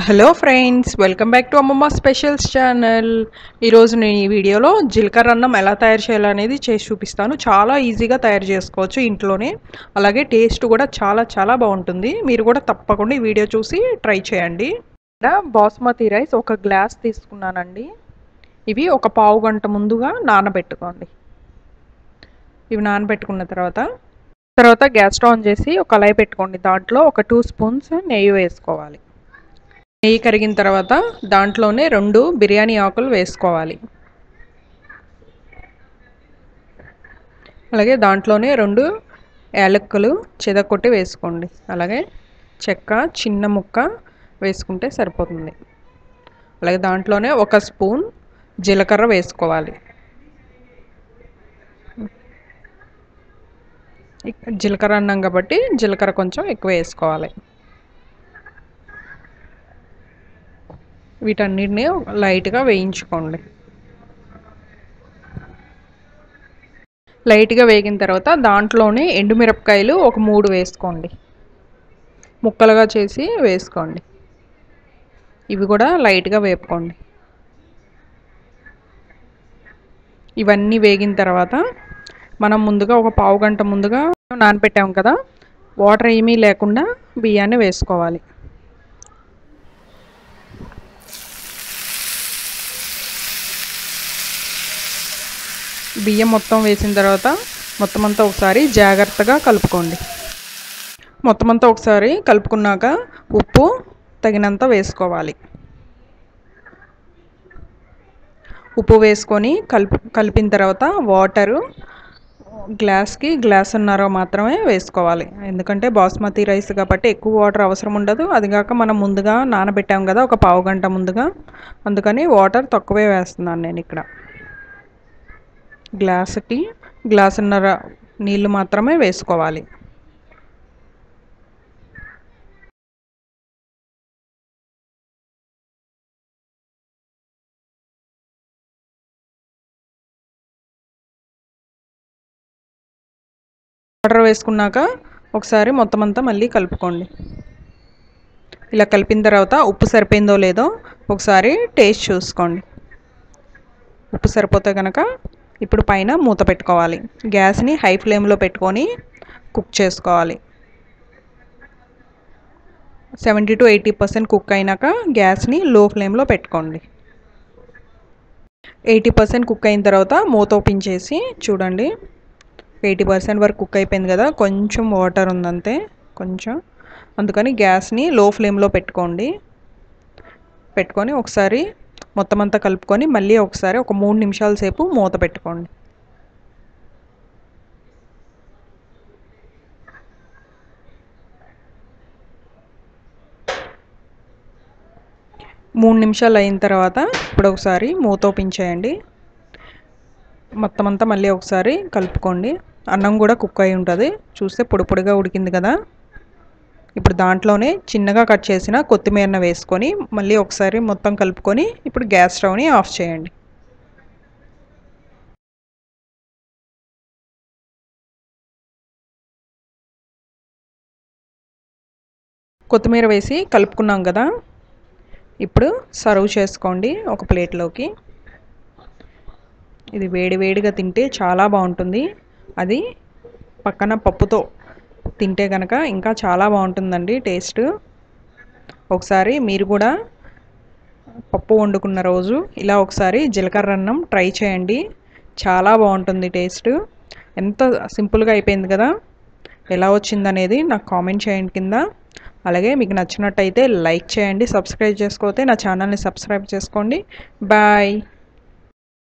Hello friends, welcome back to అమ్మమ్మ specials channel. ఈరోజు నేను ఈ వీడియోలో జీలకర్ర అన్నం ఎలా తయారు చేయాలనేది చేసి చూపిస్తాను. చాలా ఈజీగా తయారు చేసుకోవచ్చు ఇంట్లోనే. అలాగే టేస్ట్ కూడా చాలా బాగుంటుంది. మీరు కూడా తప్పకుండా ఈ వీడియో చూసి ట్రై చేయండి. ఇక్కడ బాస్మతి రైస్ ఒక గ్లాస్ తీసుకున్నానండి. ఇవి ఒక పావు గంట ముందుగా నానబెట్టుకోండి. ఇవి నానబెట్టుకున్న తర్వాత గ్యాస్ స్టవ్ ఆన్ చేసి ఒక కళాయి పెట్టుకోండి. దాంట్లో ఒక 2 స్పూన్స్ నెయ్యి వేసుకోవాలి. నెయ్యి కరిగిన తర్వాత దాంట్లోనే 2 బిర్యానీ ఆకులు వేసుకోవాలి. అలాగే దాంట్లోనే 2 యాలక్కులు చెదకొట్టి వేసుకోండి. అలాగే చెక్క చిన్న ముక్క వేసుకుంటే సరిపోతుంది. అలాగే దాంట్లోనే 1 స్పూన్ జీలకర్ర వేసుకోవాలి. జీలకర్ర అన్నం కాబట్టి జీలకర్ర కొంచెం ఎక్కువ వేసుకోవాలి. వీటన్నిటిని లైట్గా వేయించుకోండి. లైట్గా వేగిన తర్వాత దాంట్లోనే ఎండుమిరపకాయలు ఒక 3 వేసుకోండి. ముక్కలుగా చేసి వేసుకోండి. ఇవి కూడా లైట్గా వేపుకోండి. ఇవన్నీ వేగిన తర్వాత మనం ముందుగా ఒక పావు గంట ముందుగా నానబెట్టాం కదా, వాటర్ ఏమీ లేకుండా బియ్యాన్ని వేసుకోవాలి. బియ్యం మొత్తం వేసిన తర్వాత మొత్తం అంతా ఒకసారి జాగ్రత్తగా కలుపుకోండి. మొత్తం అంతా ఒకసారి కలుపుకున్నాక ఉప్పు తగినంత వేసుకోవాలి. ఉప్పు వేసుకొని కలిపిన తర్వాత వాటరు గ్లాస్కి గ్లాసున్నర మాత్రమే వేసుకోవాలి. ఎందుకంటే బాస్మతి రైస్ కాబట్టి ఎక్కువ వాటర్ అవసరం ఉండదు. అదిగాక మనం ముందుగా నానబెట్టాం కదా ఒక పావు గంట ముందుగా, అందుకని వాటర్ తక్కువే వేస్తున్నాను నేను ఇక్కడ. గ్లాసుకి గ్లాసున్నర నీళ్ళు మాత్రమే వేసుకోవాలి. వాటర్ వేసుకున్నాక ఒకసారి మొత్తం అంతా మళ్ళీ కలుపుకోండి. ఇలా కలిపిన తర్వాత ఉప్పు సరిపోయిందో లేదో ఒకసారి టేస్ట్ చూసుకోండి. ఉప్పు సరిపోతే కనుక ఇప్పుడు పైన మూత పెట్టుకోవాలి. గ్యాస్ని హై ఫ్లేమ్లో పెట్టుకొని కుక్ చేసుకోవాలి. 70 to 80% కుక్ అయినాక గ్యాస్ని లో ఫ్లేమ్లో పెట్టుకోండి. 80% కుక్ అయిన తర్వాత మూత ఓపెన్ చేసి చూడండి. 80% వరకు కుక్ అయిపోయింది కదా, కొంచెం వాటర్ ఉందంతే కొంచెం. అందుకని గ్యాస్ని లో ఫ్లేమ్లో పెట్టుకొని ఒకసారి మొత్తం అంతా కలుపుకొని మళ్ళీ ఒకసారి ఒక 3 నిమిషాల సేపు మూత పెట్టుకోండి. మూడు నిమిషాలు అయిన తర్వాత ఇప్పుడు ఒకసారి మూత ఓపెన్ చేయండి. మొత్తం అంతా మళ్ళీ ఒకసారి కలుపుకోండి. అన్నం కూడా కుక్ అయి ఉంటుంది. చూస్తే పొడి పొడిగా ఉడికింది కదా. ఇప్పుడు దాంట్లోనే చిన్నగా కట్ చేసిన కొత్తిమీరను వేసుకొని మళ్ళీ ఒకసారి మొత్తం కలుపుకొని ఇప్పుడు గ్యాస్ స్టవ్ని ఆఫ్ చేయండి. కొత్తిమీర వేసి కలుపుకున్నాం కదా, ఇప్పుడు సర్వ్ చేసుకోండి ఒక ప్లేట్లోకి. ఇది వేడివేడిగా తింటే చాలా బాగుంటుంది. అది పక్కన పప్పుతో తింటే కనుక ఇంకా చాలా బాగుంటుందండి టేస్ట్. ఒకసారి మీరు కూడా పప్పు వండుకున్న రోజు ఇలా ఒకసారి జీలకర్ర అన్నం ట్రై చేయండి. చాలా బాగుంటుంది టేస్ట్. ఎంత సింపుల్గా అయిపోయింది కదా. ఎలా వచ్చిందనేది నాకు కామెంట్ చేయండి కింద. అలాగే మీకు నచ్చినట్టయితే లైక్ చేయండి. సబ్స్క్రైబ్ చేసుకోకపోతే నా ఛానల్ని సబ్స్క్రైబ్ చేసుకోండి. బాయ్.